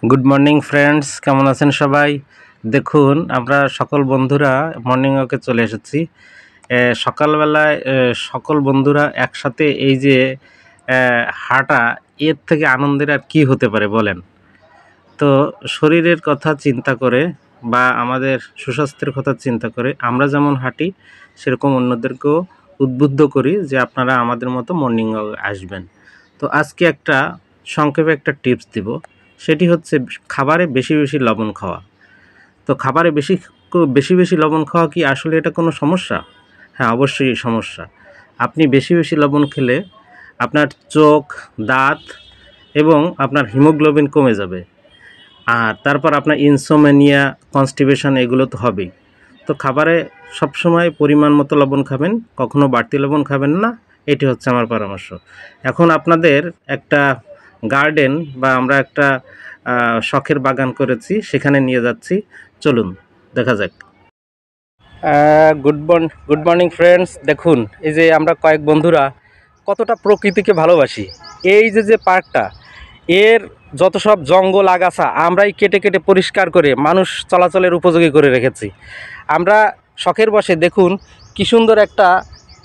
Good morning friends, কেমন আছেন সবাই? দেখুন, আমরা সকল বন্ধুরা মর্নিং ওয়াকে চলে এসেছি। সকালবেলায় সকল বন্ধুরা একসাথে এই যে হাঁটা, এর থেকে আনন্দের আর কি হতে পারে বলেন? তো শরীরের কথা চিন্তা করে বা আমাদের সুস্বাস্থ্যের কথা চিন্তা করে আমরা যেমন হাঁটি, সেরকম অন্যদেরকেও উদ্বুদ্ধ করি যে আপনারা আমাদের মতো মর্নিং ওয়াকে আসবেন। তো আজকে সংক্ষেপে একটা টিপস দিব। সেটি হচ্ছে খাবারে বেশি বেশি লবণ খাওয়া। তো খাবারে বেশি বেশি লবণ খাওয়া কি আসলে এটা কোনো সমস্যা? হ্যাঁ, অবশ্যই সমস্যা। আপনি বেশি বেশি লবণ খেলে আপনার চোখ, দাঁত এবং আপনার হিমোগ্লোবিন কমে যাবে। আর তারপর আপনার ইনসোমেনিয়া, কনস্টিপেশন এগুলো তো হবেই। তো খাবারে সবসময় পরিমাণ মতো লবণ খাবেন, কখনো বাড়তি লবণ খাবেন না। এটি হচ্ছে আমার পরামর্শ। এখন আপনাদের একটা গার্ডেন বা আমরা একটা শখের বাগান করেছি, সেখানে নিয়ে যাচ্ছি। চলুন দেখা যাক। Good morning friends. দেখুন, এই যে আমরা কয়েক বন্ধুরা কতটা প্রকৃতিকে ভালোবাসি। এই যে পার্কটা, এর যত সব জঙ্গল আগাছা আমরাই কেটে কেটে পরিষ্কার করে মানুষ চলাচলের উপযোগী করে রেখেছি। আমরা শখের বসে দেখুন কি সুন্দর একটা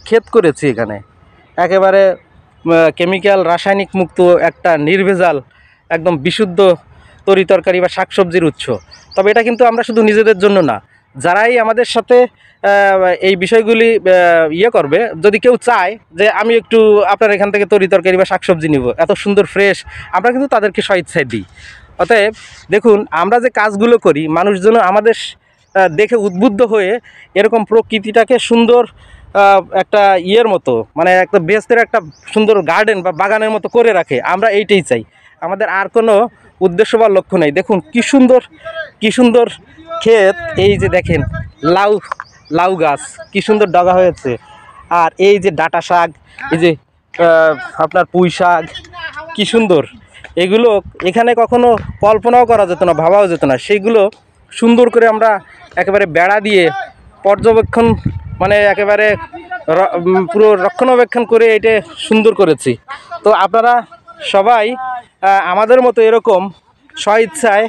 ক্ষেত করেছি এখানে, একেবারে কেমিক্যাল রাসায়নিক মুক্ত একটা নির্ভেজাল একদম বিশুদ্ধ তরিতরকারি বা শাকসবজির উৎস। তবে এটা কিন্তু আমরা শুধু নিজেদের জন্য না, যারাই আমাদের সাথে এই বিষয়গুলি করবে, যদি কেউ চায় যে আমি একটু আপনার এখান থেকে তরিতরকারি বা শাকসবজি নিব, এত সুন্দর ফ্রেশ, আমরা কিন্তু তাদেরকে স্বেচ্ছায় দিই। অতএব দেখুন, আমরা যে কাজগুলো করি মানুষজন আমাদের দেখে উদ্বুদ্ধ হয়ে এরকম প্রকৃতিটাকে সুন্দর একটা মতো, মানে একটা বেস্তের একটা সুন্দর গার্ডেন বা বাগানের মতো করে রাখে। আমরা এইটাই চাই, আমাদের আর কোনো উদ্দেশ্য বা লক্ষ্য নেই। দেখুন কি সুন্দর ক্ষেত। এই যে দেখেন লাউ গাছ কি সুন্দর ডগা হয়েছে, আর এই যে ডাঁটা শাক, এই যে আপনার পুঁই শাক, কি সুন্দর। এগুলো এখানে কখনো কল্পনাও করা যেত না, ভাবাও যেত না। সেইগুলো সুন্দর করে আমরা একেবারে বেড়া দিয়ে পর্যবেক্ষণ, মানে একেবারে পুরো রক্ষণাবেক্ষণ করে এটা সুন্দর করেছি। তো আপনারা সবাই আমাদের মতো এরকম স্বইচ্ছায়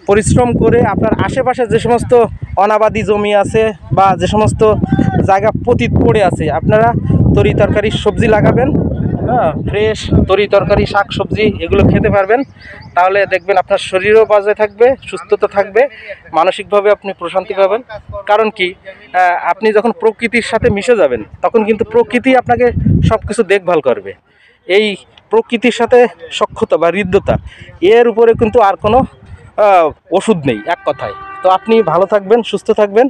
পরিশ্রম করে আপনার আশেপাশে যে সমস্ত অনাবাদি জমি আছে বা যে সমস্ত জায়গা পতিত পড়ে আছে, আপনারা তরিতরকারি সবজি লাগাবেন। ফ্রেশ তরিতরকারি শাক সবজি এগুলো খেতে পারবেন। তাহলে দেখবেন আপনার শরীরও বজায় থাকবে, সুস্থতা থাকবে, মানসিকভাবে আপনি প্রশান্তি পাবেন। কারণ কি, আপনি যখন প্রকৃতির সাথে মিশে যাবেন তখন কিন্তু প্রকৃতি আপনাকে সব কিছু দেখভাল করবে। এই প্রকৃতির সাথে সখ্যতা বা হৃদ্যতা, এর উপরে কিন্তু আর কোনো ওষুধ নেই, এক কথায়। তো আপনি ভালো থাকবেন, সুস্থ থাকবেন।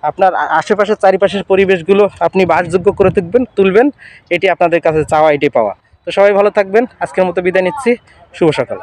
আপনার আশেপাশের চারিপাশের পরিবেশগুলো আপনি বাসযোগ্য করে তুলবেন। এটি আপনাদের কাছে চাওয়া, এটি পাওয়া। তো সবাই ভালো থাকবেন। আজকের মতো বিদায় নিচ্ছি। শুভ সকাল।